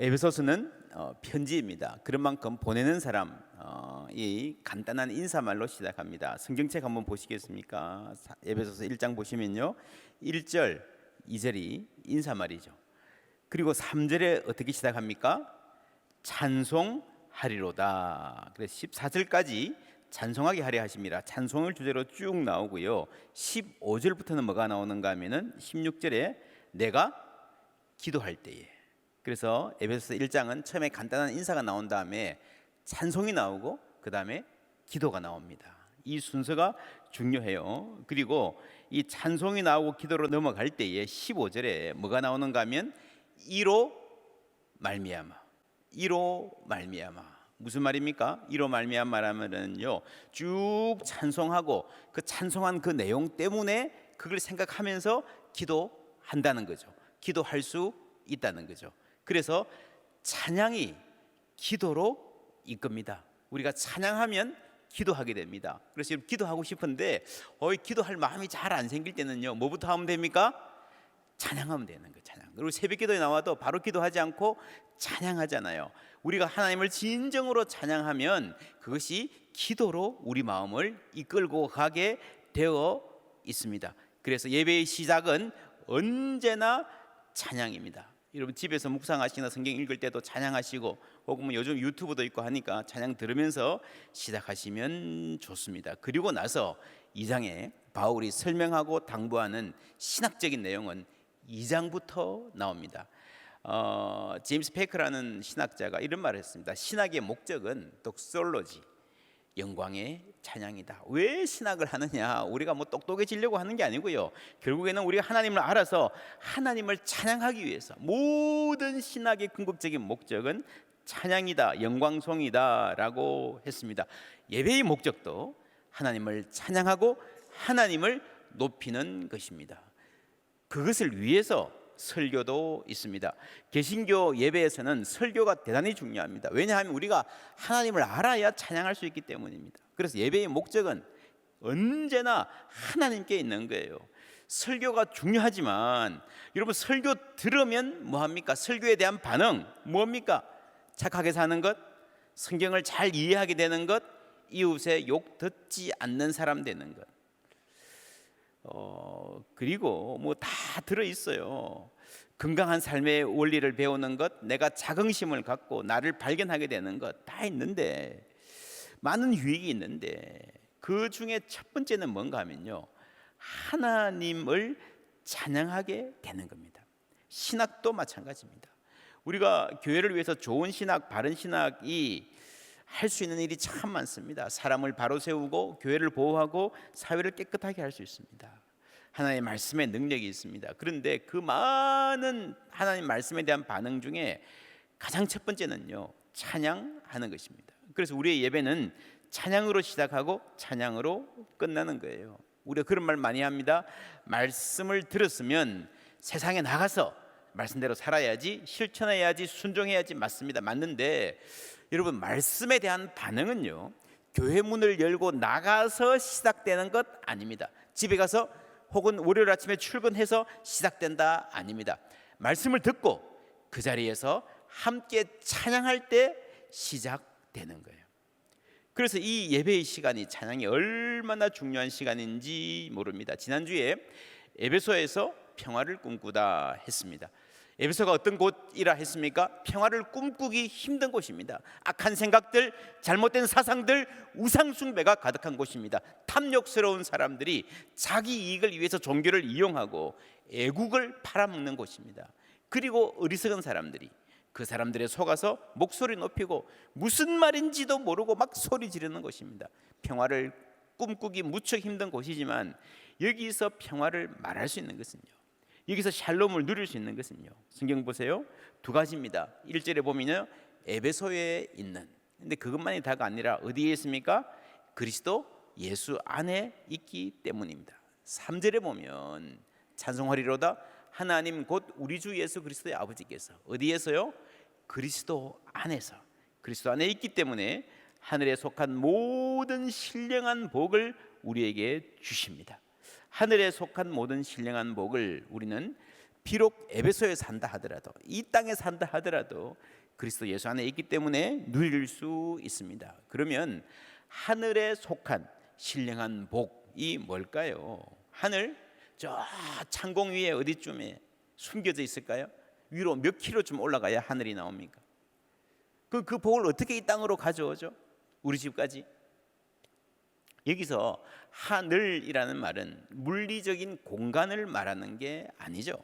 에베소서는 편지입니다. 그런 만큼 보내는 사람 이 간단한 인사말로 시작합니다. 성경책 한번 보시겠습니까? 에베소서 1장 보시면요, 1절, 2절이 인사말이죠. 그리고 3절에 어떻게 시작합니까? 찬송하리로다. 그래서 14절까지 찬송하게 하려 하십니다. 찬송을 주제로 쭉 나오고요. 15절부터는 뭐가 나오는가 하면은 16절에 내가 기도할 때에. 그래서 에베소서 1장은 처음에 간단한 인사가 나온 다음에 찬송이 나오고 그 다음에 기도가 나옵니다. 이 순서가 중요해요. 그리고 이 찬송이 나오고 기도로 넘어갈 때에 15절에 뭐가 나오는가 하면 이로 말미암아. 이로 말미암아. 무슨 말입니까? 이로 말미암아라면은요, 쭉 찬송하고 그 찬송한 그 내용 때문에 그걸 생각하면서 기도한다는 거죠. 기도할 수 있다는 거죠. 그래서 찬양이 기도로 이끕니다. 우리가 찬양하면 기도하게 됩니다. 그래서 지금 기도하고 싶은데 기도할 마음이 잘 안 생길 때는요, 뭐부터 하면 됩니까? 찬양하면 되는 거예요. 찬양. 그리고 새벽 기도에 나와도 바로 기도하지 않고 찬양하잖아요. 우리가 하나님을 진정으로 찬양하면 그것이 기도로 우리 마음을 이끌고 가게 되어 있습니다. 그래서 예배의 시작은 언제나 찬양입니다. 여러분 집에서 묵상하시거나 성경 읽을 때도 찬양하시고, 혹은 뭐 요즘 유튜브도 있고 하니까 찬양 들으면서 시작하시면 좋습니다. 그리고 나서 2장에 바울이 설명하고 당부하는 신학적인 내용은 2장부터 나옵니다. 제임스 페이커라는 신학자가 이런 말을 했습니다. 신학의 목적은 독솔로지, 영광의 찬양이다. 왜 신학을 하느냐? 우리가 뭐 똑똑해지려고 하는 게 아니고요, 결국에는 우리가 하나님을 알아서 하나님을 찬양하기 위해서, 모든 신학의 궁극적인 목적은 찬양이다, 영광송이다 라고 했습니다. 예배의 목적도 하나님을 찬양하고 하나님을 높이는 것입니다. 그것을 위해서 설교도 있습니다. 개신교 예배에서는 설교가 대단히 중요합니다. 왜냐하면 우리가 하나님을 알아야 찬양할 수 있기 때문입니다. 그래서 예배의 목적은 언제나 하나님께 있는 거예요. 설교가 중요하지만 여러분, 설교 들으면 뭐합니까? 설교에 대한 반응 뭡니까? 착하게 사는 것, 성경을 잘 이해하게 되는 것, 이웃의 욕 듣지 않는 사람 되는 것. 그리고 뭐 다 들어있어요. 건강한 삶의 원리를 배우는 것, 내가 자긍심을 갖고 나를 발견하게 되는 것, 다 있는데, 많은 유익이 있는데, 그 중에 첫 번째는 뭔가 하면요, 하나님을 찬양하게 되는 겁니다. 신학도 마찬가지입니다. 우리가 교회를 위해서 좋은 신학, 바른 신학이 할 수 있는 일이 참 많습니다. 사람을 바로 세우고 교회를 보호하고 사회를 깨끗하게 할 수 있습니다. 하나님의 말씀에 능력이 있습니다. 그런데 그 많은 하나님 말씀에 대한 반응 중에 가장 첫 번째는요, 찬양하는 것입니다. 그래서 우리의 예배는 찬양으로 시작하고 찬양으로 끝나는 거예요. 우리가 그런 말 많이 합니다. 말씀을 들었으면 세상에 나가서 말씀대로 살아야지, 실천해야지, 순종해야지. 맞습니다. 맞는데 여러분, 말씀에 대한 반응은요, 교회 문을 열고 나가서 시작되는 것 아닙니다. 집에 가서 혹은 월요일 아침에 출근해서 시작된다 아닙니다. 말씀을 듣고 그 자리에서 함께 찬양할 때 시작되는 거예요. 그래서 이 예배의 시간이, 찬양이 얼마나 중요한 시간인지 모릅니다. 지난주에 에베소에서 평화를 꿈꾸다 했습니다. 에베소가 어떤 곳이라 했습니까? 평화를 꿈꾸기 힘든 곳입니다. 악한 생각들, 잘못된 사상들, 우상 숭배가 가득한 곳입니다. 탐욕스러운 사람들이 자기 이익을 위해서 종교를 이용하고 애국을 팔아먹는 곳입니다. 그리고 어리석은 사람들이 그 사람들에 속아서 목소리 높이고 무슨 말인지도 모르고 막 소리 지르는 곳입니다. 평화를 꿈꾸기 무척 힘든 곳이지만 여기서 평화를 말할 수 있는 것은요, 여기서 샬롬을 누릴 수 있는 것은요, 성경 보세요, 두 가지입니다. 1절에 보면요, 에베소에 있는, 근데 그것만이 다가 아니라 어디에 있습니까? 그리스도 예수 안에 있기 때문입니다. 3절에 보면 찬송하리로다, 하나님 곧 우리 주 예수 그리스도의 아버지께서 어디에서요? 그리스도 안에서, 그리스도 안에 있기 때문에 하늘에 속한 모든 신령한 복을 우리에게 주십니다. 하늘에 속한 모든 신령한 복을 우리는 비록 에베소에 산다 하더라도, 이 땅에 산다 하더라도 그리스도 예수 안에 있기 때문에 누릴 수 있습니다. 그러면 하늘에 속한 신령한 복이 뭘까요? 하늘 저 창공 위에 어디쯤에 숨겨져 있을까요? 위로 몇 킬로쯤 올라가야 하늘이 나옵니까? 그 복을 어떻게 이 땅으로 가져오죠? 우리 집까지. 여기서 하늘이라는 말은 물리적인 공간을 말하는 게 아니죠.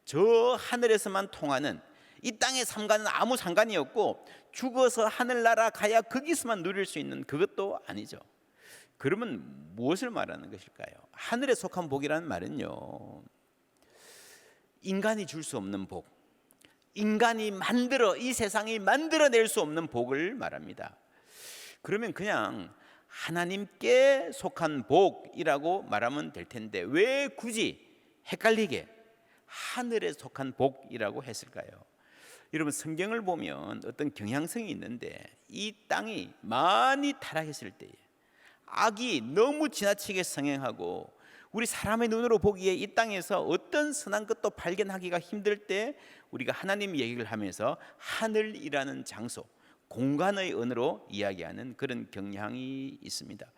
저 하늘에서만 통하는, 이 땅의 삶과는 아무 상관이 없고 죽어서 하늘나라 가야 거기서만 누릴 수 있는 그것도 아니죠. 그러면 무엇을 말하는 것일까요? 하늘에 속한 복이라는 말은요, 인간이 줄 수 없는 복, 인간이 이 세상이 만들어낼 수 없는 복을 말합니다. 그러면 그냥 하나님께 속한 복이라고 말하면 될 텐데 왜 굳이 헷갈리게 하늘에 속한 복이라고 했을까요? 여러분, 성경을 보면 어떤 경향성이 있는데, 이 땅이 많이 타락했을 때에, 악이 너무 지나치게 성행하고 우리 사람의 눈으로 보기에 이 땅에서 어떤 선한 것도 발견하기가 힘들 때 우리가 하나님 얘기를 하면서 하늘이라는 장소, 공간의 언어로 이야기하는 그런 경향이 있습니다.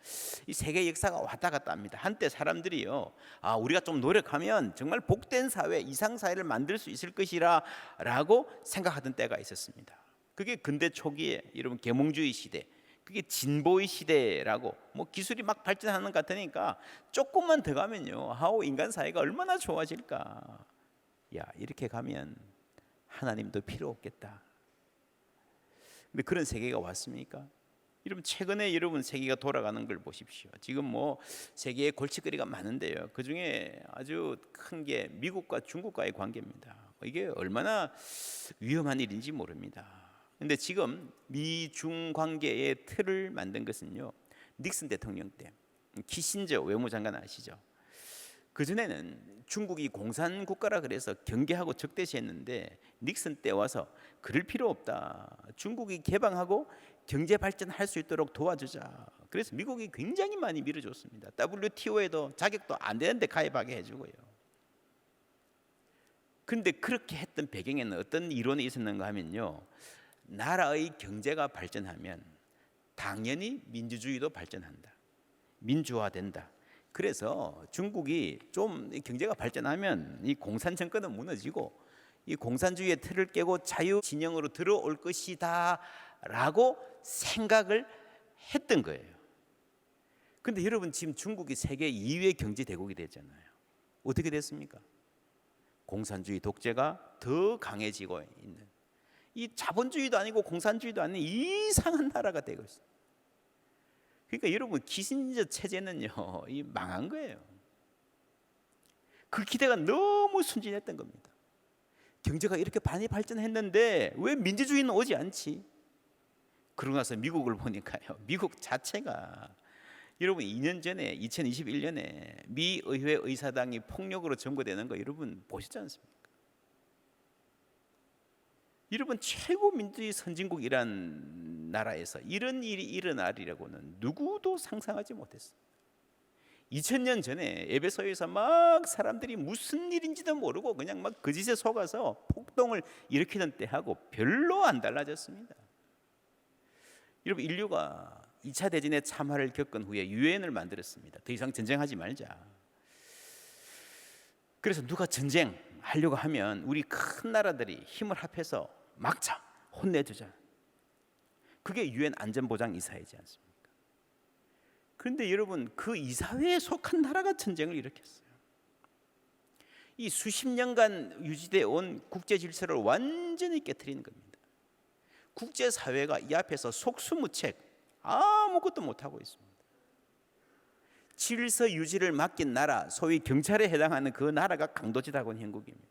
이 세계 역사가 왔다 갔다 합니다. 한때 사람들이요, 우리가 좀 노력하면 정말 복된 사회, 이상 사회를 만들 수 있을 것이라 라고 생각하던 때가 있었습니다. 그게 근대 초기에 여러분 계몽주의 시대, 그게 진보의 시대라고, 기술이 막 발전하는 것 같으니까 조금만 더 가면요, 인간 사회가 얼마나 좋아질까. 이렇게 가면 하나님도 필요 없겠다. 근데 그런 세계가 왔습니까? 여러분, 최근에 여러분 세계가 돌아가는 걸 보십시오. 지금 세계에 골칫거리가 많은데요, 그 중에 아주 큰 게 미국과 중국과의 관계입니다. 이게 얼마나 위험한 일인지 모릅니다. 근데 지금 미중 관계의 틀을 만든 것은요, 닉슨 대통령 때 키신저 외무장관 아시죠? 그전에는 중국이 공산 국가라 그래서 경계하고 적대시했는데 닉슨 때 와서 그럴 필요 없다, 중국이 개방하고 경제 발전할 수 있도록 도와주자. 그래서 미국이 굉장히 많이 밀어줬습니다. WTO에도 자격도 안 되는데 가입하게 해주고요. 그런데 그렇게 했던 배경에는 어떤 이론이 있었는가 하면요, 나라의 경제가 발전하면 당연히 민주주의도 발전한다, 민주화된다. 그래서 중국이 좀 경제가 발전하면 이 공산 정권은 무너지고 이 공산주의의 틀을 깨고 자유 진영으로 들어올 것이다 라고 생각을 했던 거예요. 그런데 여러분, 지금 중국이 세계 2위 경제 대국이 됐잖아요. 어떻게 됐습니까? 공산주의 독재가 더 강해지고 있는, 이 자본주의도 아니고 공산주의도 아닌 이상한 나라가 되고 있어요. 그러니까 여러분, 키신저 체제는요, 이 망한 거예요. 그 기대가 너무 순진했던 겁니다. 경제가 이렇게 많이 발전했는데 왜 민주주의는 오지 않지? 그러고 나서 미국을 보니까요, 미국 자체가 여러분 2년 전에 2021년에 미 의회 의사당이 폭력으로 점거되는 거 여러분 보셨지 않습니까? 여러분, 최고 민주주의 선진국이란 나라에서 이런 일이 일어나리라고는 누구도 상상하지 못했습니다. 2000년 전에 에베소에서 막 사람들이 무슨 일인지도 모르고 그냥 막 그 짓에 속아서 폭동을 일으키는 때하고 별로 안 달라졌습니다. 여러분, 인류가 2차 대전의 참화를 겪은 후에 유엔을 만들었습니다. 더 이상 전쟁하지 말자. 그래서 누가 전쟁하려고 하면 우리 큰 나라들이 힘을 합해서 막자, 혼내주자. 그게 유엔 안전보장이사회지 않습니까? 그런데 여러분, 그 이사회에 속한 나라가 전쟁을 일으켰어요. 이 수십 년간 유지되어 온 국제 질서를 완전히 깨트리는 겁니다. 국제사회가 이 앞에서 속수무책 아무것도 못하고 있습니다. 질서 유지를 맡긴 나라, 소위 경찰에 해당하는 그 나라가 강도짓하고 있는 형국입니다.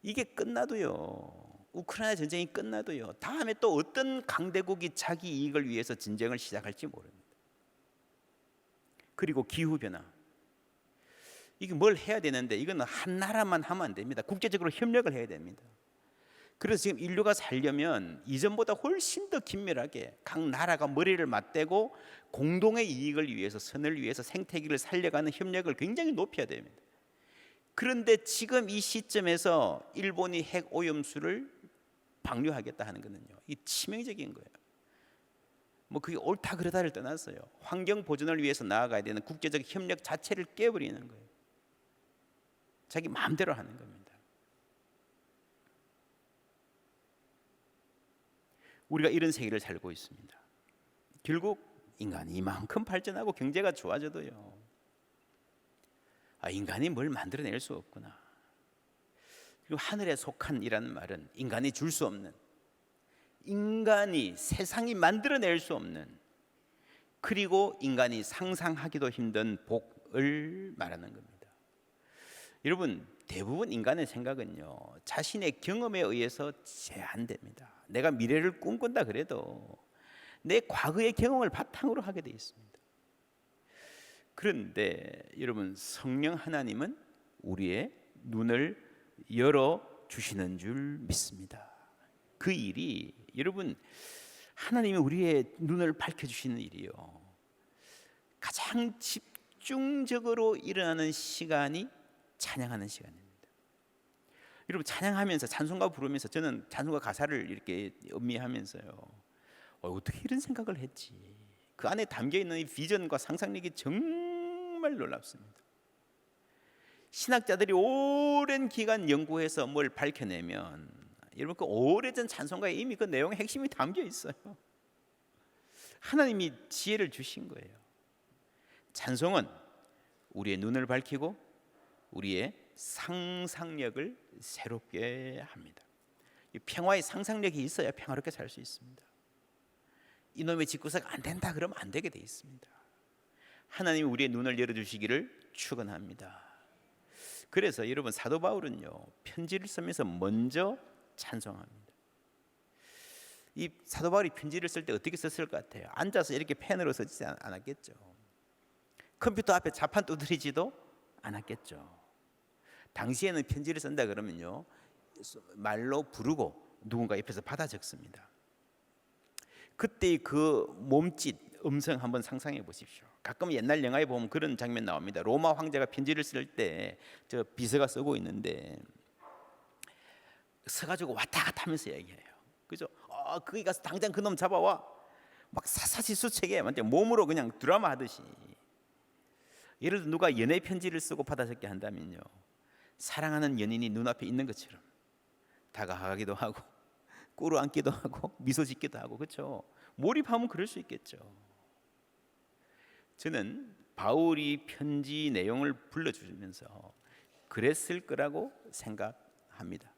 이게 끝나도요, 우크라이나 전쟁이 끝나도요, 다음에 또 어떤 강대국이 자기 이익을 위해서 전쟁을 시작할지 모릅니다. 그리고 기후변화, 이게 뭘 해야 되는데 이건 한 나라만 하면 안 됩니다. 국제적으로 협력을 해야 됩니다. 그래서 지금 인류가 살려면 이전보다 훨씬 더 긴밀하게 각 나라가 머리를 맞대고 공동의 이익을 위해서, 선을 위해서 생태계를 살려가는 협력을 굉장히 높여야 됩니다. 그런데 지금 이 시점에서 일본이 핵 오염수를 방류하겠다 하는 거는요, 이 치명적인 거예요. 뭐 그게 옳다 그르다를 떠났어요. 환경 보존을 위해서 나아가야 되는 국제적 협력 자체를 깨버리는 거예요. 자기 마음대로 하는 겁니다. 우리가 이런 세계를 살고 있습니다. 결국 인간이 이만큼 발전하고 경제가 좋아져도요, 인간이 뭘 만들어낼 수 없구나. 그리고 하늘에 속한이라는 말은 인간이 줄 수 없는, 인간이 세상이 만들어낼 수 없는, 그리고 인간이 상상하기도 힘든 복을 말하는 겁니다. 여러분, 대부분 인간의 생각은요, 자신의 경험에 의해서 제한됩니다. 내가 미래를 꿈꾼다 그래도 내 과거의 경험을 바탕으로 하게 돼 있습니다. 그런데 여러분, 성령 하나님은 우리의 눈을 열어 주시는 줄 믿습니다. 그 일이, 여러분, 하나님이 우리의 눈을 밝혀 주시는 일이요, 가장 집중적으로 일어나는 시간이 찬양하는 시간입니다. 여러분, 찬양하면서 찬송가 부르면서 저는 찬송가 가사를 이렇게 음미하면서요, 어떻게 이런 생각을 했지? 그 안에 담겨 있는 이 비전과 상상력이 정말 놀랍습니다. 신학자들이 오랜 기간 연구해서 뭘 밝혀내면, 여러분, 그 오래전 찬송가에 이미 그 내용의 핵심이 담겨 있어요. 하나님이 지혜를 주신 거예요. 찬송은 우리의 눈을 밝히고 우리의 상상력을 새롭게 합니다. 평화의 상상력이 있어야 평화롭게 살 수 있습니다. 이놈의 집구석 안 된다 그러면 안 되게 돼 있습니다. 하나님이 우리의 눈을 열어주시기를 축원합니다. 그래서 여러분, 사도 바울은요, 편지를 쓰면서 먼저 찬송합니다. 이 사도 바울이 편지를 쓸 때 어떻게 썼을 것 같아요? 앉아서 이렇게 펜으로 쓰지 않았겠죠. 컴퓨터 앞에 자판 두드리지도 않았겠죠. 당시에는 편지를 쓴다 그러면요, 말로 부르고 누군가 옆에서 받아 적습니다. 그때의 그 몸짓, 음성 한번 상상해 보십시오. 가끔 옛날 영화에 보면 그런 장면 나옵니다. 로마 황제가 편지를 쓸 때 저 비서가 쓰고 있는데 서가지고 왔다 갔다 하면서 얘기해요. 그죠? 거기 가서 당장 그놈 잡아와. 막 사사시수책에 완전 몸으로 그냥 드라마 하듯이. 예를 들어 누가 연애 편지를 쓰고 받아 적게 한다면요, 사랑하는 연인이 눈앞에 있는 것처럼 다가가기도 하고 꿇어 앉기도 하고 미소 짓기도 하고, 그렇죠? 몰입하면 그럴 수 있겠죠. 저는 바울이 편지 내용을 불러주면서 그랬을 거라고 생각합니다.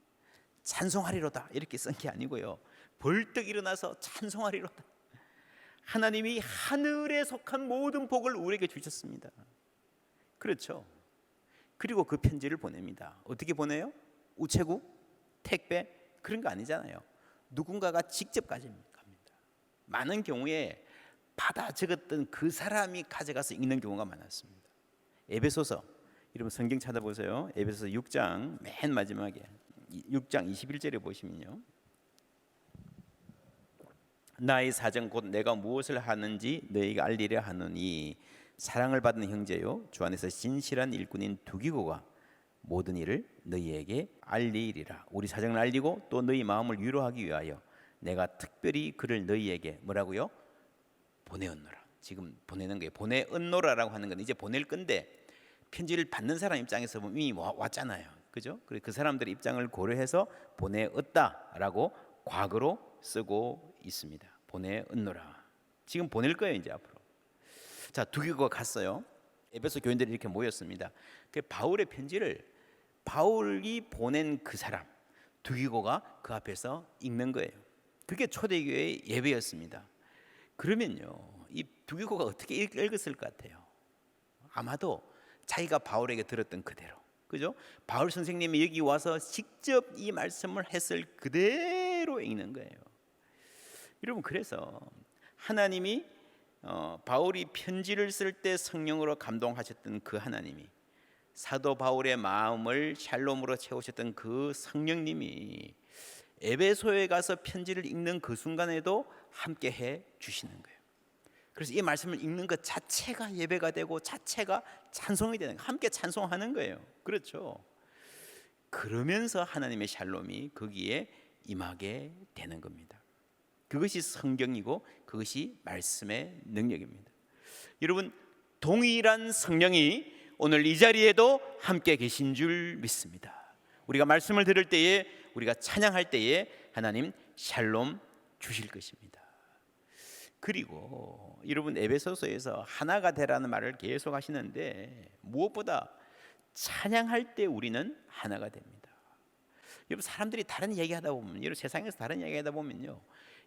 찬송하리로다 이렇게 쓴 게 아니고요, 벌떡 일어나서 찬송하리로다. 하나님이 하늘에 속한 모든 복을 우리에게 주셨습니다. 그렇죠? 그리고 그 편지를 보냅니다. 어떻게 보내요? 우체국? 택배? 그런 거 아니잖아요. 누군가가 직접 가집니다. 많은 경우에 받아 적었던 그 사람이 가져가서 읽는 경우가 많았습니다. 에베소서, 여러분 성경 찾아보세요. 에베소서 6장 맨 마지막에 6장 21절에 보시면요, 나의 사정 곧 내가 무엇을 하는지 너희가 알리려 하노니 사랑을 받는 형제요 주 안에서 진실한 일꾼인 두기고가 모든 일을 너희에게 알리리라. 우리 사정을 알리고 또 너희 마음을 위로하기 위하여 내가 특별히 그를 너희에게 뭐라고요? 보내었노라. 지금 보내는 거예요. 보내었노라라고 하는 건 이제 보낼 건데, 편지를 받는 사람 입장에서 보면 이미 왔잖아요. 그죠? 그래서 그 사람들의 입장을 고려해서 보내었다라고 과거로 쓰고 있습니다. 보내었노라. 지금 보낼 거예요, 이제 앞으로. 자, 두기고가 갔어요. 에베소 교인들이 이렇게 모였습니다. 그 바울의 편지를 바울이 보낸 그 사람 두기고가 그 앞에서 읽는 거예요. 그게 초대교회의 예배였습니다. 그러면요, 이 두기고가 어떻게 읽었을 것 같아요? 아마도 자기가 바울에게 들었던 그대로, 그죠? 바울 선생님이 여기 와서 직접 이 말씀을 했을 그대로 읽는 거예요. 여러분, 그래서 하나님이 바울이 편지를 쓸 때 성령으로 감동하셨던 그 하나님이, 사도 바울의 마음을 샬롬으로 채우셨던 그 성령님이 에베소에 가서 편지를 읽는 그 순간에도 함께 해 주시는 거예요. 그래서 이 말씀을 읽는 것 자체가 예배가 되고 자체가 찬송이 되는 거예요. 함께 찬송하는 거예요. 그렇죠. 그러면서 하나님의 샬롬이 거기에 임하게 되는 겁니다. 그것이 성경이고 그것이 말씀의 능력입니다. 여러분, 동일한 성령이 오늘 이 자리에도 함께 계신 줄 믿습니다. 우리가 말씀을 들을 때에, 우리가 찬양할 때에 하나님 샬롬 주실 것입니다. 그리고 여러분, 에베소서에서 하나가 되라는 말을 계속 하시는데 무엇보다 찬양할 때 우리는 하나가 됩니다. 여러분, 사람들이 다른 얘기하다 보면, 여러분 세상에서 다른 얘기하다 보면요,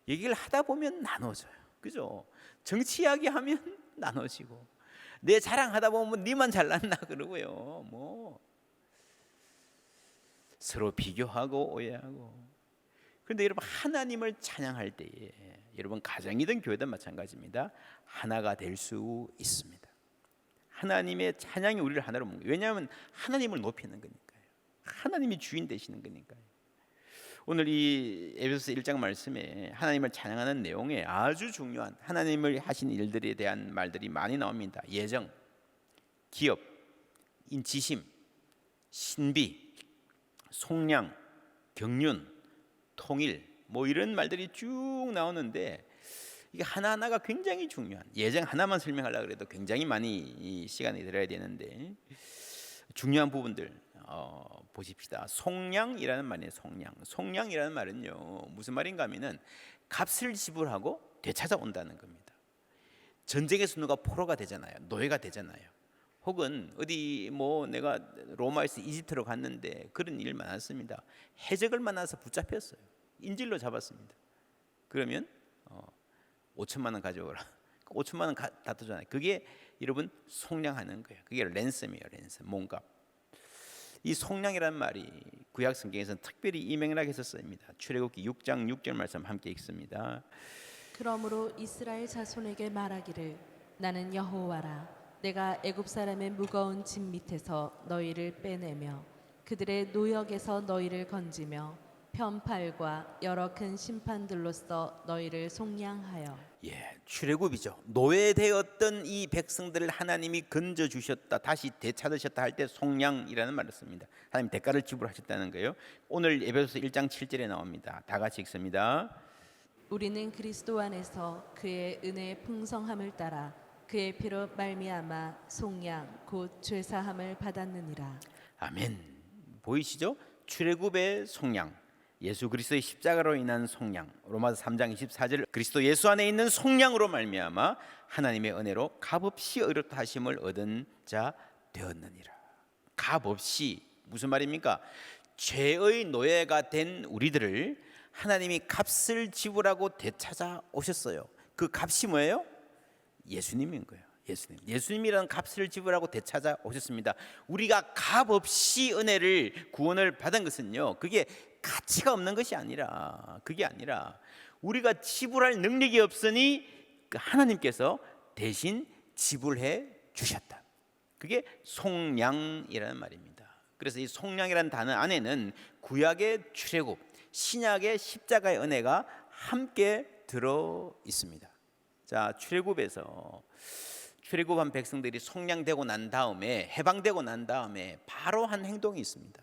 얘기를 하다 보면 나눠져요. 그죠? 정치 이야기하면 나눠지고, 내 자랑하다 보면 니만 잘났나 그러고요. 뭐 서로 비교하고 오해하고. 그런데 여러분, 하나님을 찬양할 때에 여러분, 가정이든 교회든 마찬가지입니다. 하나가 될 수 있습니다. 하나님의 찬양이 우리를 하나로 묶는 거예요. 왜냐하면 하나님을 높이는 거니까요. 하나님이 주인 되시는 거니까요. 오늘 이 에베소서 1장 말씀에 하나님을 찬양하는 내용에 아주 중요한 하나님을 하신 일들에 대한 말들이 많이 나옵니다. 예정, 기업, 인치심, 신비, 속량, 경륜, 통일, 뭐 이런 말들이 쭉 나오는데, 이게 하나하나가 굉장히 중요한, 예정 하나만 설명하려고 해도 굉장히 많이 시간이 들어야 되는데 중요한 부분들 보십시다. 속량이라는 말이에요. 속량이라는 말은요, 무슨 말인가 하면은 값을 지불하고 되찾아온다는 겁니다. 전쟁에서 누가 포로가 되잖아요. 노예가 되잖아요. 혹은 어디 뭐 내가 로마에서 이집트로 갔는데 그런 일 많았습니다. 해적을 만나서 붙잡혔어요. 인질로 잡았습니다. 그러면 5천만 원 가져오라. 5천만 원 다 주잖아요. 그게 여러분 속량하는 거예요. 그게 랜섬이에요. 랜섬, 몸값. 이 속량이라는 말이 구약 성경에서는 특별히 이 맥락에서 쓰입니다. 출애굽기 6장 6절 말씀 함께 읽습니다. 그러므로 이스라엘 자손에게 말하기를, 나는 여호와라. 내가 애굽 사람의 무거운 짐 밑에서 너희를 빼내며 그들의 노역에서 너희를 건지며 편팔과 여러 큰 심판들로서 너희를 속량하여. 출애굽이죠. 노예되었던 이 백성들을 하나님이 건져 주셨다, 다시 되찾으셨다 할 때 속량이라는 말을 씁니다. 하나님 대가를 지불하셨다는 거예요. 오늘 에베소서 1장 7절에 나옵니다. 다 같이 읽습니다. 우리는 그리스도 안에서 그의 은혜의 풍성함을 따라 그의 피로 말미암아 속량 곧 죄사함을 받았느니라. 아멘. 보이시죠? 출애굽의 속량, 예수 그리스도의 십자가로 인한 속량, 로마서 3장 24절, 그리스도 예수 안에 있는 속량으로 말미암아 하나님의 은혜로 값없이 의롭다 하심을 얻은 자 되었느니라. 값없이, 무슨 말입니까? 죄의 노예가 된 우리들을 하나님이 값을 지불하고 되찾아 오셨어요. 그 값이 뭐예요? 예수님인 거예요. 예수님이라는 값을 지불하고 되찾아 오셨습니다. 우리가 값없이 은혜를, 구원을 받은 것은요, 그게 가치가 없는 것이 아니라, 그게 아니라 우리가 지불할 능력이 없으니 하나님께서 대신 지불해 주셨다. 그게 속량이라는 말입니다. 그래서 이 속량이라는 단어 안에는 구약의 출애굽, 신약의 십자가의 은혜가 함께 들어 있습니다. 자, 출애굽한 백성들이 속량되고 난 다음에, 해방되고 난 다음에 바로 한 행동이 있습니다.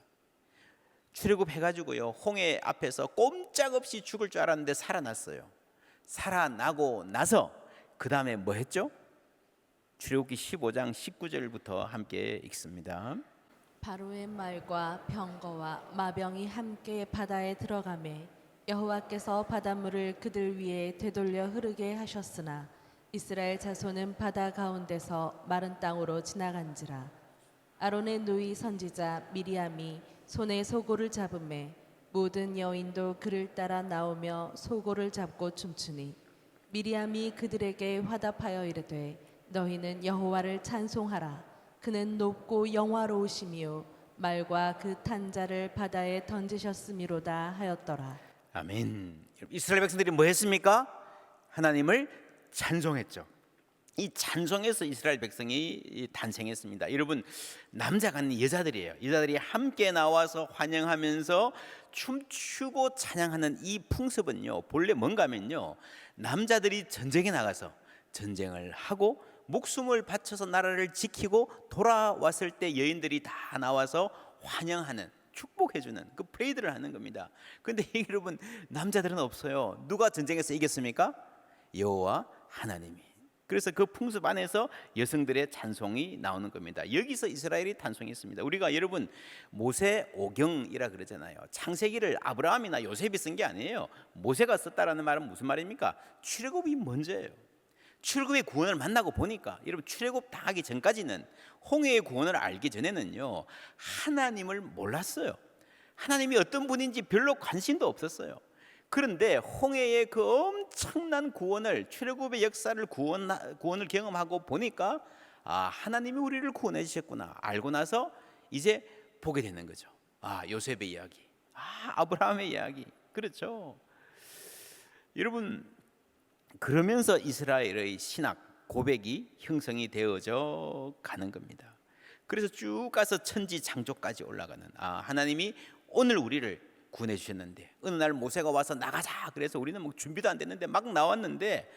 출애굽해가지고요, 홍해 앞에서 꼼짝없이 죽을 줄 알았는데 살아났어요. 살아나고 나서 그 다음에 뭐 했죠? 출애굽기 15장 19절부터 함께 읽습니다. 바로의 말과 병거와 마병이 함께 바다에 들어가매 여호와께서 바닷물을 그들 위에 되돌려 흐르게 하셨으나 이스라엘 자손은 바다 가운데서 마른 땅으로 지나간지라. 아론의 누이 선지자 미리암이 손에 소고를 잡음에 모든 여인도 그를 따라 나오며 소고를 잡고 춤추니 미리암이 그들에게 화답하여 이르되 너희는 여호와를 찬송하라. 그는 높고 영화로우시며 말과 그 탄 자를 바다에 던지셨음이로다 하였더라. 아멘. 이스라엘 백성들이 뭐 했습니까? 하나님을 찬송했죠. 이 찬송에서 이스라엘 백성이 탄생했습니다. 여러분, 남자가 아닌 여자들이에요. 여자들이 함께 나와서 환영하면서 춤추고 찬양하는 이 풍습은요, 본래 뭔가 하면요, 남자들이 전쟁에 나가서 전쟁을 하고 목숨을 바쳐서 나라를 지키고 돌아왔을 때 여인들이 다 나와서 환영하는, 축복해주는 그 프레이드를 하는 겁니다. 그런데 여러분, 남자들은 없어요. 누가 전쟁에서 이겼습니까? 여호와 하나님이. 그래서 그 풍습 안에서 여성들의 찬송이 나오는 겁니다. 여기서 이스라엘이 탄생했습니다. 우리가 여러분 모세 오경이라 그러잖아요. 창세기를 아브라함이나 요셉이 쓴 게 아니에요. 모세가 썼다라는 말은 무슨 말입니까? 출애굽이 먼저예요. 출애굽의 구원을 만나고 보니까, 여러분 출애굽 당하기 전까지는, 홍해의 구원을 알기 전에는요, 하나님을 몰랐어요. 하나님이 어떤 분인지 별로 관심도 없었어요. 그런데 홍해의 그 엄청난 구원을, 출애굽의 역사를, 구원을 경험하고 보니까 하나님이 우리를 구원해 주셨구나 알고 나서 이제 보게 되는 거죠. 요셉의 이야기, 아브라함의 이야기. 그렇죠. 여러분, 그러면서 이스라엘의 신학 고백이 형성이 되어져 가는 겁니다. 그래서 쭉 가서 천지 창조까지 올라가는, 하나님이 오늘 우리를 구원해 주셨는데, 어느 날 모세가 와서 나가자 그래서 우리는 뭐 준비도 안 됐는데 막 나왔는데,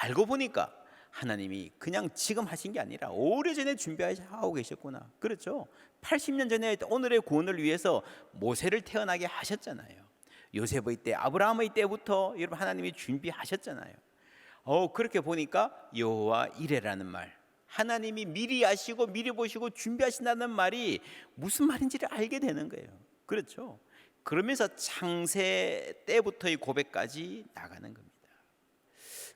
알고 보니까 하나님이 그냥 지금 하신 게 아니라 오래전에 준비하고 계셨구나. 그렇죠. 80년 전에 오늘의 구원을 위해서 모세를 태어나게 하셨잖아요. 요셉의 때, 아브라함의 때부터 여러분 하나님이 준비하셨잖아요. 그렇게 보니까 여호와 이레라는 말, 하나님이 미리 아시고 미리 보시고 준비하신다는 말이 무슨 말인지를 알게 되는 거예요. 그렇죠. 그러면서 창세 때부터의 고백까지 나가는 겁니다.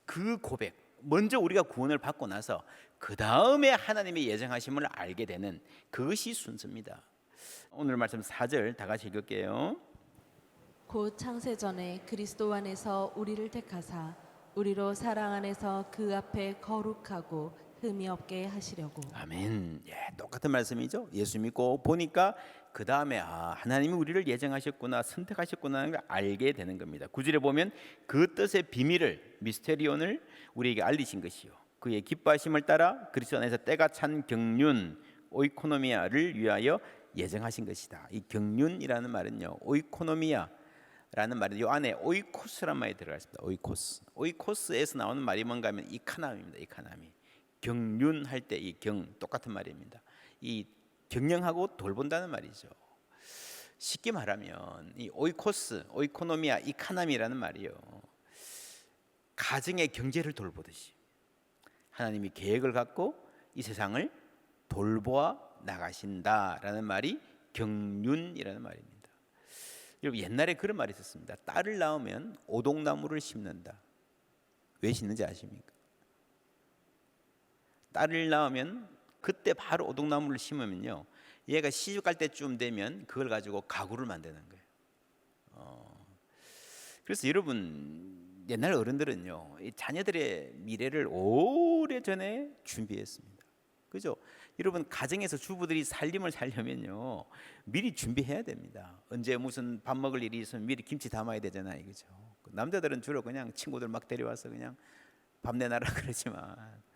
그 고백, 먼저 우리가 구원을 받고 나서 그 다음에 하나님의 예정하심을 알게 되는, 그것이 순서입니다. 오늘 말씀 4절 다 같이 읽을게요. 곧 창세전에 그리스도 안에서 우리를 택하사 우리로 사랑 안에서 그 앞에 거룩하고 흠이 없게 하시려고. 아멘. 똑같은 말씀이죠. 예수 믿고 보니까 그 다음에 하나님이 우리를 예정하셨구나, 선택하셨구나 하는 걸 알게 되는 겁니다. 9절에 보면 그 뜻의 비밀을, 미스테리온을 우리에게 알리신 것이요, 그의 기뻐하심을 따라 그리스도 안에서 때가 찬 경륜 오이코노미아를 위하여 예정하신 것이다. 이 경륜이라는 말은요, 오이코노미아라는 말은 이 안에 오이코스란 말이 들어가 있습니다. 오이코스에서 나오는 말이 뭔가 하면 이카나미입니다. 이카나미. 경륜할 때 이 경 똑같은 말입니다. 이 경영하고 돌본다는 말이죠. 쉽게 말하면 이 오이코스, 오이코노미아, 이카나미라는 말이요, 가정의 경제를 돌보듯이 하나님이 계획을 갖고 이 세상을 돌보아 나가신다라는 말이 경륜이라는 말입니다. 여러분, 옛날에 그런 말이 있었습니다. 딸을 낳으면 오동나무를 심는다. 왜 심는지 아십니까? 딸을 낳으면 그때 바로 오동나무를 심으면요, 얘가 시집갈 때쯤 되면 그걸 가지고 가구를 만드는 거예요. 그래서 여러분, 옛날 어른들은요, 이 자녀들의 미래를 오래전에 준비했습니다. 그죠? 여러분, 가정에서 주부들이 살림을 살려면요, 미리 준비해야 됩니다. 언제 무슨 밥 먹을 일이 있으면 미리 김치 담아야 되잖아요. 그죠? 남자들은 주로 그냥 친구들 막 데려와서 그냥 밥 내놔라 그러지만,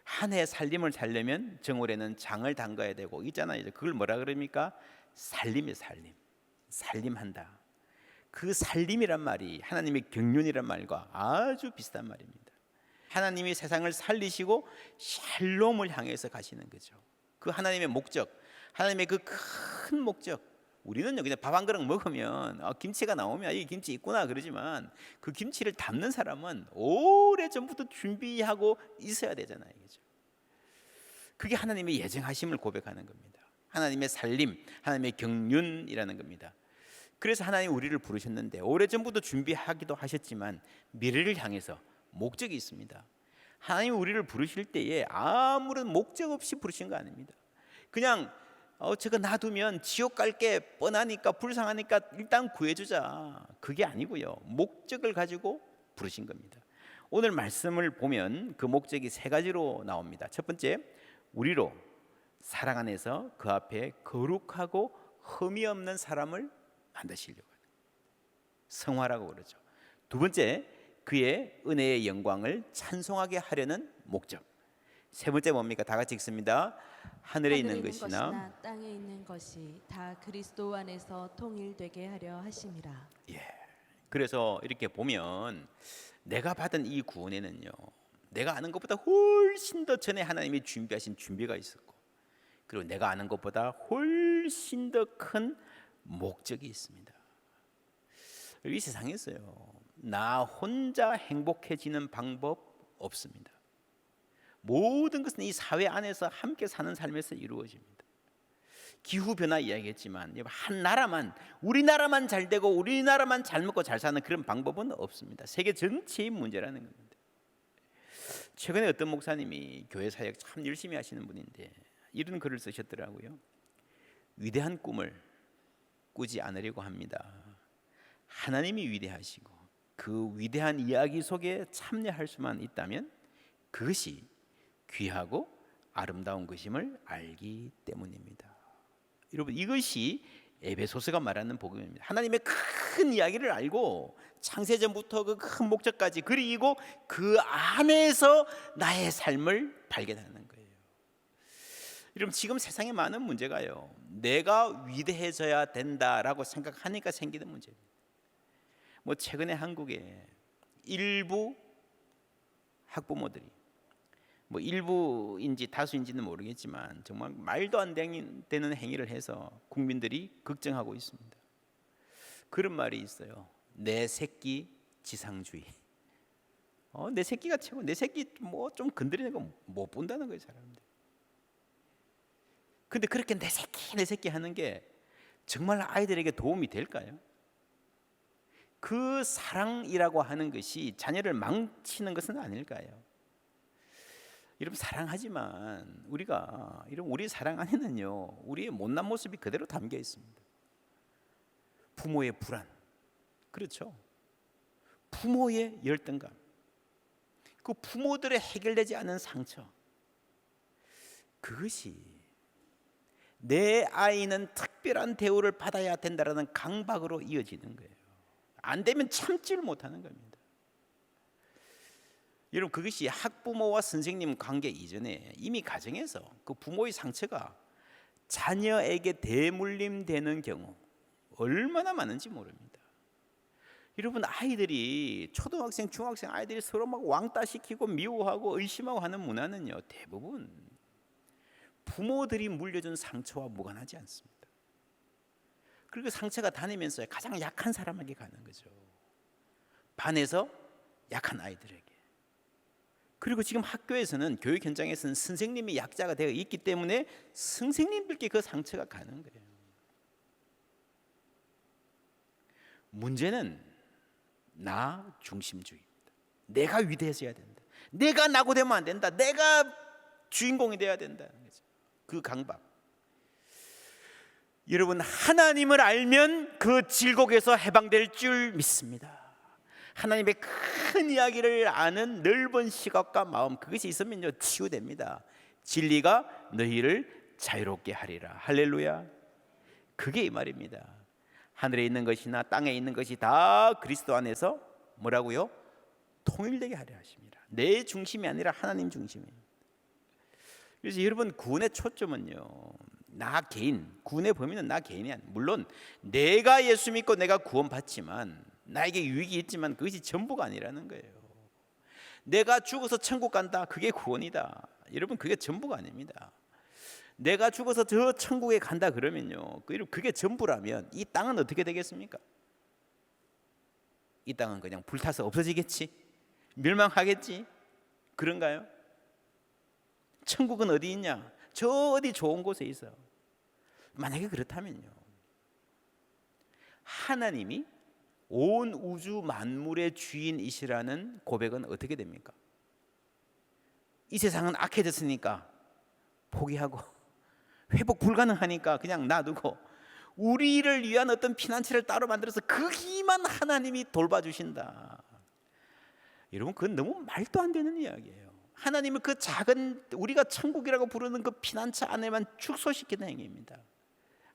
한 해 살림을 살려면 정월에는 장을 담가야 되고 있잖아요. 그걸 뭐라 그럽니까? 살림이에요. 살림한다. 그 살림이란 말이 하나님의 경륜이란 말과 아주 비슷한 말입니다. 하나님이 세상을 살리시고 샬롬을 향해서 가시는 거죠. 그 하나님의 목적, 하나님의 그 큰 목적. 우리는요, 그냥 밥 한 그릇 먹으면 김치가 나오면 이 김치 있구나 그러지만, 그 김치를 담는 사람은 오래전부터 준비하고 있어야 되잖아요. 그죠? 그게 하나님의 예정하심을 고백하는 겁니다. 하나님의 살림, 하나님의 경륜이라는 겁니다. 그래서 하나님이 우리를 부르셨는데, 오래전부터 준비하기도 하셨지만 미래를 향해서 목적이 있습니다. 하나님이 우리를 부르실 때에 아무런 목적 없이 부르신 거 아닙니다. 그냥 저거 놔두면 지옥 갈 게 뻔하니까, 불쌍하니까 일단 구해주자, 그게 아니고요, 목적을 가지고 부르신 겁니다. 오늘 말씀을 보면 그 목적이 3가지로 나옵니다. 첫 번째, 우리로 사랑 안에서 그 앞에 거룩하고 흠이 없는 사람을 만드시려고 해요. 성화라고 그러죠. 두 번째, 그의 은혜의 영광을 찬송하게 하려는 목적. 세 번째 뭡니까? 다 같이 읽습니다. 하늘에 있는 것이나 땅에 있는 것이 다 그리스도 안에서 통일되게 하려 하심이라. 그래서 이렇게 보면 내가 받은 이 구원에는요, 내가 아는 것보다 훨씬 더 전에 하나님이 준비하신 준비가 있었고, 그리고 내가 아는 것보다 훨씬 더 큰 목적이 있습니다. 이 세상에서요, 나 혼자 행복해지는 방법 없습니다. 모든 것은 이 사회 안에서 함께 사는 삶에서 이루어집니다. 기후변화 이야기했지만 한 나라만, 우리나라만 잘 되고 우리나라만 잘 먹고 잘 사는 그런 방법은 없습니다. 세계 전체의 문제라는 겁니다. 최근에 어떤 목사님이 교회 사역 참 열심히 하시는 분인데 이런 글을 쓰셨더라고요. 위대한 꿈을 꾸지 않으려고 합니다. 하나님이 위대하시고 그 위대한 이야기 속에 참여할 수만 있다면 그것이 귀하고 아름다운 것임을 알기 때문입니다. 여러분, 이것이 에베소서가 말하는 복음입니다. 하나님의 큰 이야기를 알고 창세전부터 그 큰 목적까지, 그리고 그 안에서 나의 삶을 발견하는 거예요. 여러분, 지금 세상에 많은 문제가요, 내가 위대해져야 된다라고 생각하니까 생기는 문제입니다. 최근에 한국에 일부 학부모들이, 일부인지 다수인지는 모르겠지만 정말 말도 안 되는 행위를 해서 국민들이 걱정하고 있습니다. 그런 말이 있어요. 내 새끼 지상주의. 내 새끼가 최고. 내 새끼 좀 건드리는 거 못 본다는 거예요, 사람들. 근데 그렇게 내 새끼 하는 게 정말 아이들에게 도움이 될까요? 그 사랑이라고 하는 것이 자녀를 망치는 것은 아닐까요? 여러분, 사랑하지만 우리 사랑 안에는요, 우리의 못난 모습이 그대로 담겨 있습니다. 부모의 불안, 그렇죠? 부모의 열등감, 그 부모들의 해결되지 않은 상처, 그것이 내 아이는 특별한 대우를 받아야 된다라는 강박으로 이어지는 거예요. 안 되면 참지를 못하는 겁니다. 여러분, 그것이 학부모와 선생님 관계 이전에 이미 가정에서 그 부모의 상처가 자녀에게 대물림되는 경우 얼마나 많은지 모릅니다. 여러분, 아이들이 초등학생, 중학생 아이들이 서로 막 왕따시키고 미워하고 의심하고 하는 문화는요, 대부분 부모들이 물려준 상처와 무관하지 않습니다. 그리고 상처가 다니면서 가장 약한 사람에게 가는 거죠. 반에서 약한 아이들에게. 그리고 지금 학교에서는, 교육 현장에서는 선생님이 약자가 되어 있기 때문에 선생님들께 그 상처가 가는 거예요. 문제는 나 중심주의입니다. 내가 위대해져야 된다. 내가 나고 되면 안 된다. 내가 주인공이 되어야 된다는 거죠. 그 강박. 여러분, 하나님을 알면 그 질곡에서 해방될 줄 믿습니다. 하나님의 큰 이야기를 아는 넓은 시각과 마음, 그것이 있으면요, 치유됩니다. 진리가 너희를 자유롭게 하리라. 할렐루야. 그게 이 말입니다. 하늘에 있는 것이나 땅에 있는 것이 다 그리스도 안에서 뭐라고요? 통일되게 하려 하십니다. 내 중심이 아니라 하나님 중심이에요. 그래서 여러분, 구원의 초점은요, 나 개인, 구원의 범위는 나 개인이 아니에요. 물론 내가 예수 믿고 내가 구원받지만, 나에게 유익이 있지만 그것이 전부가 아니라는 거예요. 내가 죽어서 천국 간다, 그게 구원이다. 여러분, 그게 전부가 아닙니다. 내가 죽어서 저 천국에 간다 그러면요, 그게 전부라면 이 땅은 어떻게 되겠습니까? 이 땅은 그냥 불타서 없어지겠지? 멸망하겠지? 그런가요? 천국은 어디 있냐? 저 어디 좋은 곳에 있어. 만약에 그렇다면요, 하나님이 온 우주 만물의 주인이시라는 고백은 어떻게 됩니까? 이 세상은 악해졌으니까 포기하고 회복 불가능하니까 그냥 놔두고 우리를 위한 어떤 피난처를 따로 만들어서 거기만 하나님이 돌봐주신다. 여러분, 그건 너무 말도 안 되는 이야기예요. 하나님은 그 작은, 우리가 천국이라고 부르는 그 피난처 안에만 축소시키는 행위입니다.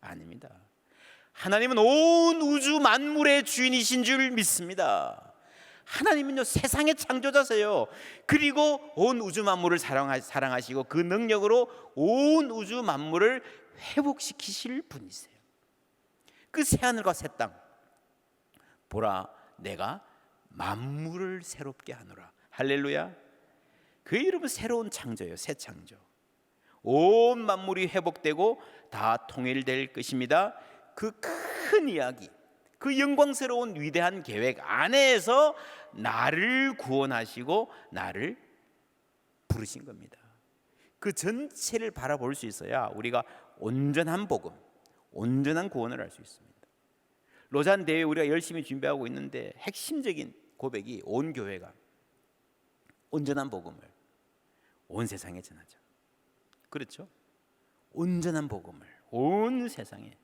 아닙니다. 하나님은 온 우주 만물의 주인이신 줄 믿습니다. 하나님은요, 세상의 창조자세요. 그리고 온 우주 만물을 사랑하시고 그 능력으로 온 우주 만물을 회복시키실 분이세요. 그 새하늘과 새 땅 보라, 내가 만물을 새롭게 하노라. 할렐루야. 그게 여러분 새로운 창조예요. 새 창조. 온 만물이 회복되고 다 통일될 것입니다. 그 큰 이야기, 그 영광스러운 위대한 계획 안에서 나를 구원하시고 나를 부르신 겁니다. 그 전체를 바라볼 수 있어야 우리가 온전한 복음, 온전한 구원을 알 수 있습니다. 로잔 대회 우리가 열심히 준비하고 있는데 핵심적인 고백이 온 교회가 온전한 복음을 온 세상에 전하자. 그렇죠? 온전한 복음을 온 세상에.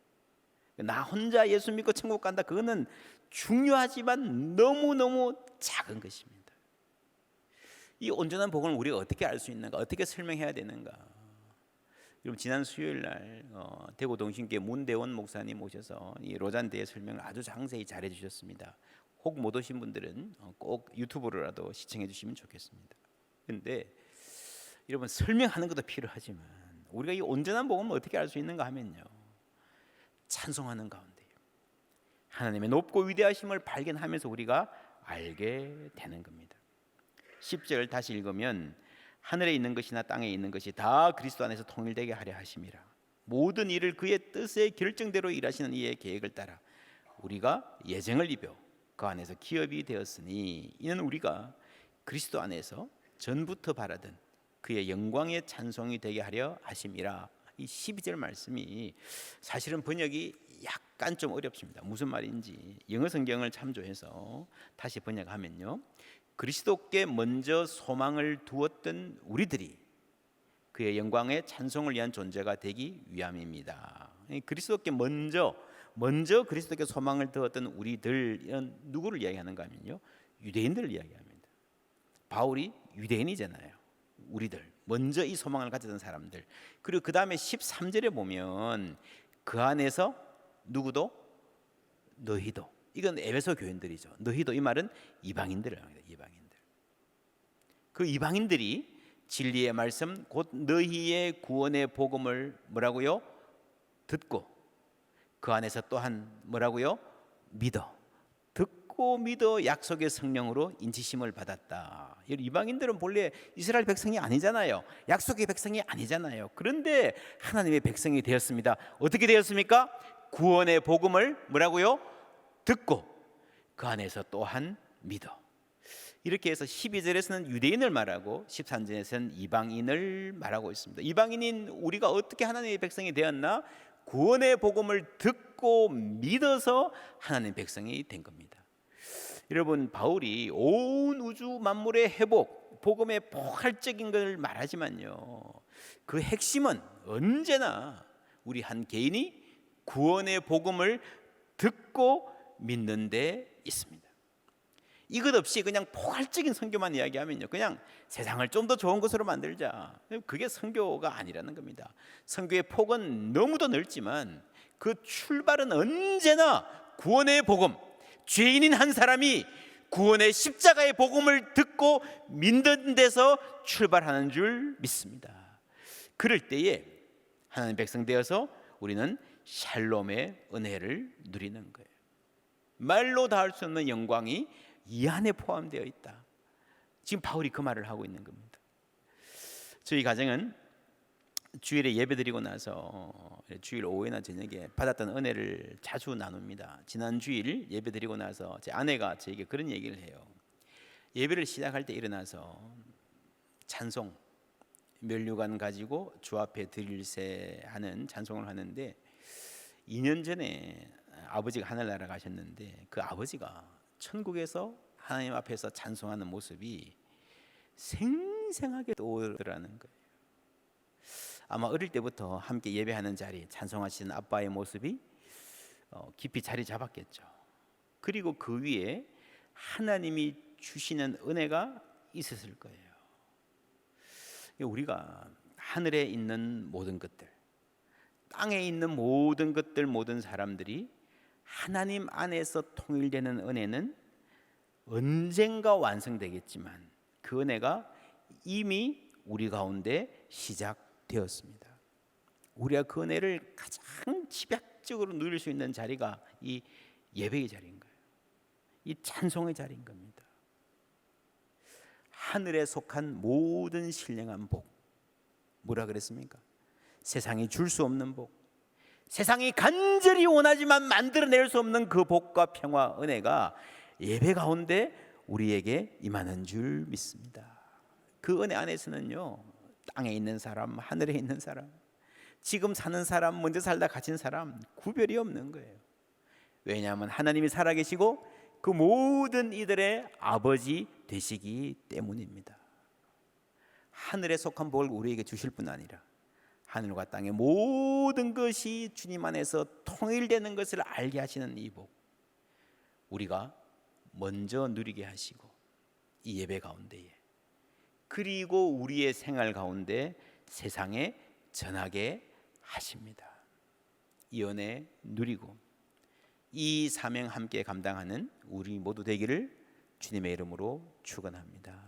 나 혼자 예수 믿고 천국 간다, 그거는 중요하지만 너무너무 작은 것입니다. 이 온전한 복음을 우리가 어떻게 알 수 있는가, 어떻게 설명해야 되는가. 여러분, 지난 수요일 날 대구 동신교회 문대원 목사님 오셔서 이 로잔대의 설명을 아주 자세히 잘해 주셨습니다. 혹 못 오신 분들은 꼭 유튜브로라도 시청해 주시면 좋겠습니다. 그런데 여러분, 설명하는 것도 필요하지만 우리가 이 온전한 복음을 어떻게 알 수 있는가 하면요, 찬송하는 가운데 하나님의 높고 위대하심을 발견하면서 우리가 알게 되는 겁니다. 10절 다시 읽으면 하늘에 있는 것이나 땅에 있는 것이 다 그리스도 안에서 통일되게 하려 하심이라. 모든 일을 그의 뜻의 결정대로 일하시는 이의 계획을 따라 우리가 예정을 입어 그 안에서 기업이 되었으니 이는 우리가 그리스도 안에서 전부터 바라던 그의 영광의 찬송이 되게 하려 하심이라. 이 12절 말씀이 사실은 번역이 약간 좀 어렵습니다. 무슨 말인지 영어 성경을 참조해서 다시 번역하면요, 그리스도께 먼저 소망을 두었던 우리들이 그의 영광의 찬송을 위한 존재가 되기 위함입니다. 그리스도께 먼저 그리스도께 소망을 두었던 우리들, 누구를 이야기하는가 하면요, 유대인들을 이야기합니다. 바울이 유대인이잖아요. 우리들, 먼저 이 소망을 가졌던 사람들. 그리고 그 다음에 13절에 보면 그 안에서 누구도 너희도, 이건 에베소 교인들이죠. 너희도, 이 말은 이방인들을 합니다. 이방인들. 그 이방인들이 진리의 말씀 곧 너희의 구원의 복음을 뭐라고요? 듣고 그 안에서 또한 뭐라고요? 믿어. 듣고 믿어 약속의 성령으로 인치심을 받았다. 이방인들은 본래 이스라엘 백성이 아니잖아요. 약속의 백성이 아니잖아요. 그런데 하나님의 백성이 되었습니다. 어떻게 되었습니까? 구원의 복음을 뭐라고요? 듣고 그 안에서 또한 믿어. 이렇게 해서 12절에서는 유대인을 말하고 13절에서는 이방인을 말하고 있습니다. 이방인인 우리가 어떻게 하나님의 백성이 되었나? 구원의 복음을 듣고 믿어서 하나님의 백성이 된 겁니다. 여러분, 바울이 온 우주 만물의 회복, 복음의 포괄적인 걸 말하지만요, 그 핵심은 언제나 우리 한 개인이 구원의 복음을 듣고 믿는 데 있습니다. 이것 없이 그냥 포괄적인 선교만 이야기하면요, 그냥 세상을 좀 더 좋은 곳으로 만들자, 그게 선교가 아니라는 겁니다. 선교의 폭은 너무도 넓지만 그 출발은 언제나 구원의 복음, 죄인인 한 사람이 구원의 십자가의 복음을 듣고 믿는 데서 출발하는 줄 믿습니다. 그럴 때에 하나님 백성 되어서 우리는 샬롬의 은혜를 누리는 거예요. 말로 닿을 수 없는 영광이 이 안에 포함되어 있다. 지금 바울이 그 말을 하고 있는 겁니다. 저희 가정은 주일에 예배드리고 나서 주일 오후나 저녁에 받았던 은혜를 자주 나눕니다. 지난 주일 예배드리고 나서 제 아내가 저에게 그런 얘기를 해요. 예배를 시작할 때 일어나서 찬송, 면류관 가지고 주 앞에 드릴세 하는 찬송을 하는데, 2년 전에 아버지가 하늘나라 가셨는데 그 아버지가 천국에서 하나님 앞에서 찬송하는 모습이 생생하게 떠오르더라는 거예요. 아마 어릴 때부터 함께 예배하는 자리, 찬송하시는 아빠의 모습이 깊이 자리 잡았겠죠. 그리고 그 위에 하나님이 주시는 은혜가 있었을 거예요. 우리가 하늘에 있는 모든 것들, 땅에 있는 모든 것들, 모든 사람들이 하나님 안에서 통일되는 은혜는 언젠가 완성되겠지만 그 은혜가 이미 우리 가운데 시작되었습니다. 우리가 그 은혜를 가장 집약적으로 누릴 수 있는 자리가 이 예배의 자리인 거예요. 이 찬송의 자리인 겁니다. 하늘에 속한 모든 신령한 복. 뭐라 그랬습니까? 세상이 줄 수 없는 복, 세상이 간절히 원하지만 만들어낼 수 없는 그 복과 평화, 은혜가 예배 가운데 우리에게 임하는 줄 믿습니다. 그 은혜 안에서는요, 땅에 있는 사람, 하늘에 있는 사람, 지금 사는 사람, 먼저 살다 갇힌 사람 구별이 없는 거예요. 왜냐하면 하나님이 살아계시고 그 모든 이들의 아버지 되시기 때문입니다. 하늘에 속한 복을 우리에게 주실 뿐 아니라 하늘과 땅의 모든 것이 주님 안에서 통일되는 것을 알게 하시는 이 복, 우리가 먼저 누리게 하시고 이 예배 가운데에, 그리고 우리의 생활 가운데 세상에 전하게 하십니다. 이 은혜 누리고 이 사명 함께 감당하는 우리 모두 되기를 주님의 이름으로 축원합니다.